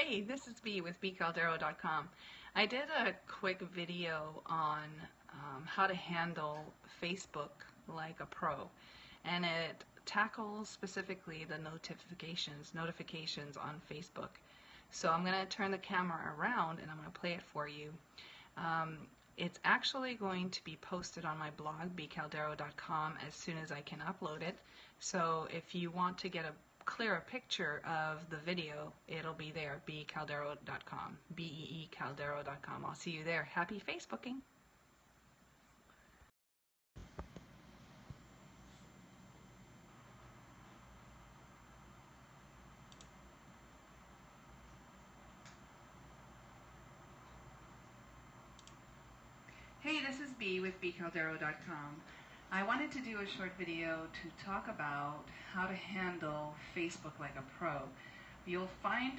Hey, this is B with bcaldero.com. I did a quick video on how to handle Facebook like a pro, and it tackles specifically the notifications on Facebook. So I'm going to turn the camera around and I'm going to play it for you. It's actually going to be posted on my blog, bcaldero.com, as soon as I can upload it. So if you want to get a clearer picture of the video, it'll be there, bcaldero.com, BEE-caldero.com. I'll see you there. Happy Facebooking. Hey, this is B with bcaldero.com. I wanted to do a short video to talk about how to handle Facebook like a pro. You'll find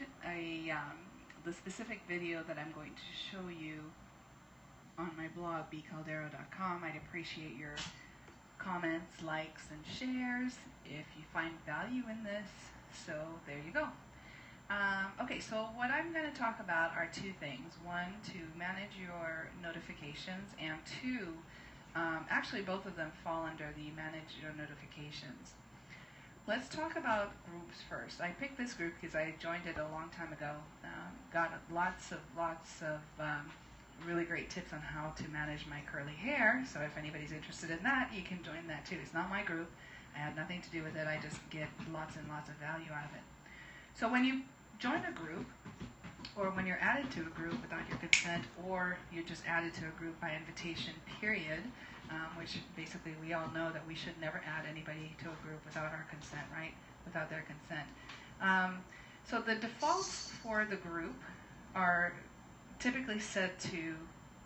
the specific video that I'm going to show you on my blog, bcaldero.com. I'd appreciate your comments, likes, and shares if you find value in this. So there you go. Okay, so what I'm going to talk about are two things. One, to manage your notifications, and two, actually both of them fall under the manage your notifications. Let's talk about groups first. I picked this group because I joined it a long time ago. Got lots of really great tips on how to manage my curly hair. So if anybody's interested in that, you can join that too. It's not my group. I have nothing to do with it. I just get lots and lots of value out of it. So when you join a group, or when you're added to a group without your consent, or you're just added to a group by invitation, period, which basically we all know that we should never add anybody to a group without our consent, right? Without their consent. So the defaults for the group are typically set to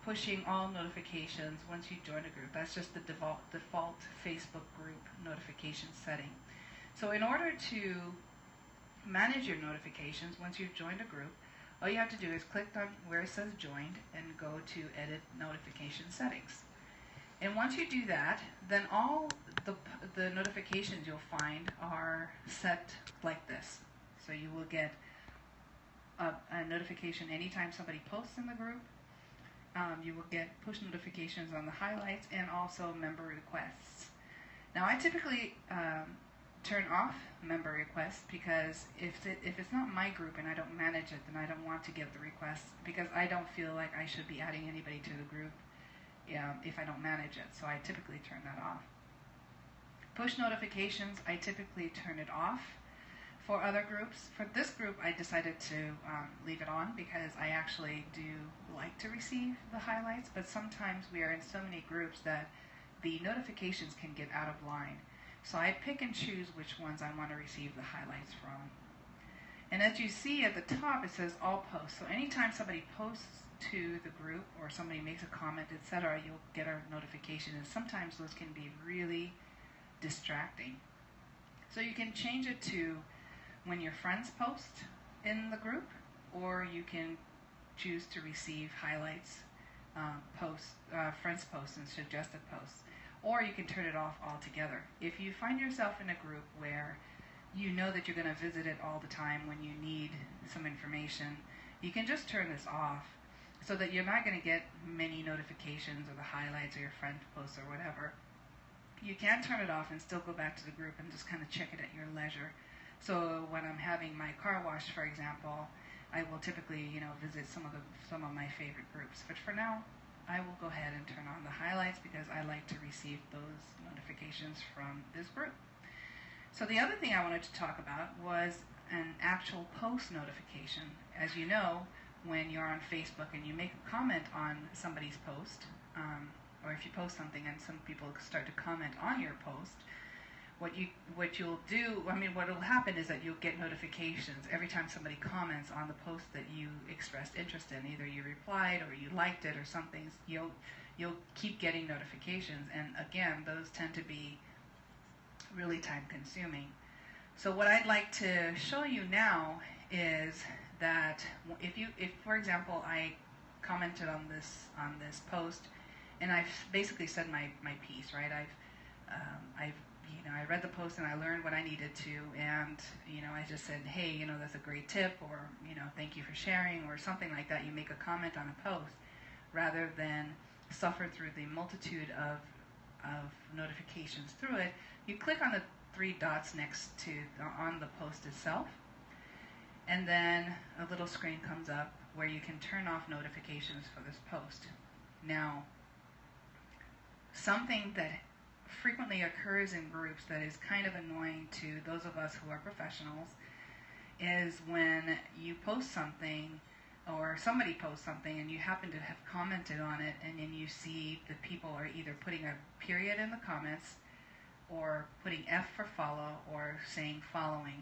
pushing all notifications once you join a group. That's just the default Facebook group notification setting. So in order to manage your notifications once you've joined a group, all you have to do is click on where it says joined and go to edit notification settings. And once you do that, then all the notifications you'll find are set like this. So you will get a notification anytime somebody posts in the group. You will get push notifications on the highlights and also member requests. Now I typically turn off member requests because if it's not my group and I don't manage it, then I don't want to get the requests because I don't feel like I should be adding anybody to the group if I don't manage it. So I typically turn that off. Push notifications, I typically turn it off. For other groups, for this group I decided to leave it on because I actually do like to receive the highlights, but sometimes we are in so many groups that the notifications can get out of line. So I pick and choose which ones I want to receive the highlights from. And as you see at the top, it says all posts. So anytime somebody posts to the group or somebody makes a comment, etc., you'll get a notification. And sometimes those can be really distracting. So you can change it to when your friends post in the group, or you can choose to receive highlights, friends posts and suggested posts. Or you can turn it off altogether. If you find yourself in a group where you know that you're going to visit it all the time when you need some information, you can just turn this off so that you're not going to get many notifications or the highlights or your friend posts or whatever. You can turn it off and still go back to the group and just kind of check it at your leisure. So when I'm having my car washed, for example, I will typically, visit some of my favorite groups. But for now, I will go ahead and turn on the highlights because I like to receive those notifications from this group. So the other thing I wanted to talk about was an actual post notification. As you know, when you're on Facebook and you make a comment on somebody's post, or if you post something and some people start to comment on your post, what will happen is that you'll get notifications every time somebody comments on the post that you expressed interest in. Either you replied or you liked it or something. You'll keep getting notifications, and again, those tend to be really time consuming. So what I'd like to show you now is that if for example I commented on this post and I've basically said my piece, right? I've I read the post and I learned what I needed to, and I just said, hey, that's a great tip, or thank you for sharing, or something like that. You make a comment on a post rather than suffer through the multitude of notifications through it. You click on the three dots next to on the post itself, and then a little screen comes up where you can turn off notifications for this post. Now, something that frequently occurs in groups that is kind of annoying to those of us who are professionals is when you post something, or somebody posts something and you happen to have commented on it, and then you see that people are either putting a period in the comments or putting F for follow or saying following.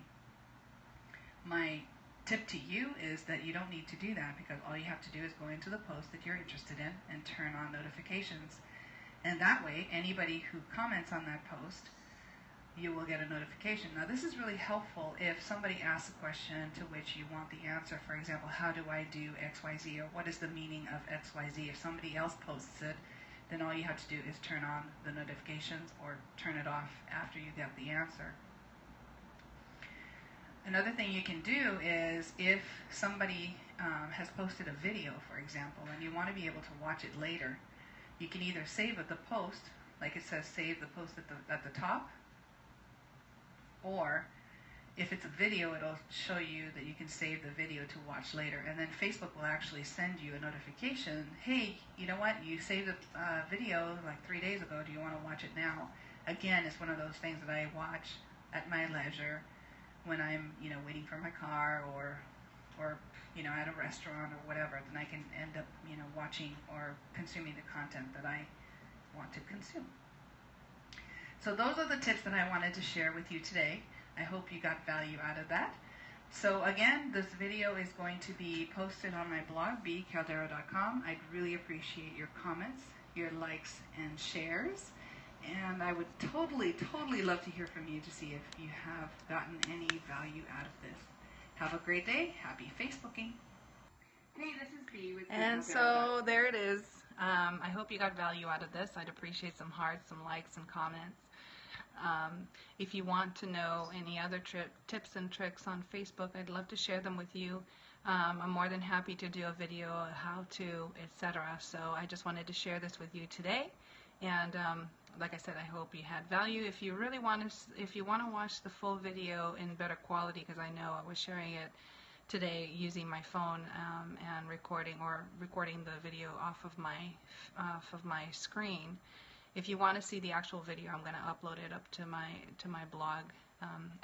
My tip to you is that you don't need to do that, because all you have to do is go into the post that you're interested in and turn on notifications. And that way, anybody who comments on that post, you will get a notification. Now, this is really helpful if somebody asks a question to which you want the answer. For example, how do I do XYZ, or what is the meaning of XYZ? If somebody else posts it, then all you have to do is turn on the notifications or turn it off after you get the answer. Another thing you can do is if somebody has posted a video, for example, and you want to be able to watch it later, you can either save the post, like it says save the post at the top, or if it's a video, it'll show you that you can save the video to watch later, and then Facebook will actually send you a notification, hey, you know what, you saved a video like 3 days ago, do you want to watch it now? Again, it's one of those things that I watch at my leisure when I'm waiting for my car, or at a restaurant or whatever. Then I can end up watching or consuming the content that I want to consume. So those are the tips that I wanted to share with you today. I hope you got value out of that. So again, this video is going to be posted on my blog, bcaldero.com. I'd really appreciate your comments, your likes and shares. And I would totally love to hear from you to see if you have gotten any value out of this. Have a great day. Happy Facebooking. Hey, this is Bea with And so there it is. I hope you got value out of this. I'd appreciate some hearts, some likes, and comments. If you want to know any other tips and tricks on Facebook, I'd love to share them with you. I'm more than happy to do a video, how to, etc. So I just wanted to share this with you today. And like I said, I hope you had value. If you really want to watch the full video in better quality, because I know I was sharing it today using my phone and recording the video off of my screen. If you want to see the actual video, I'm going to upload it up to my blog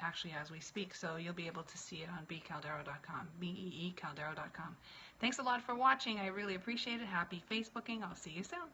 actually as we speak, so you'll be able to see it on bcaldero.com, beecaldero.com. Thanks a lot for watching. I really appreciate it. Happy Facebooking. I'll see you soon.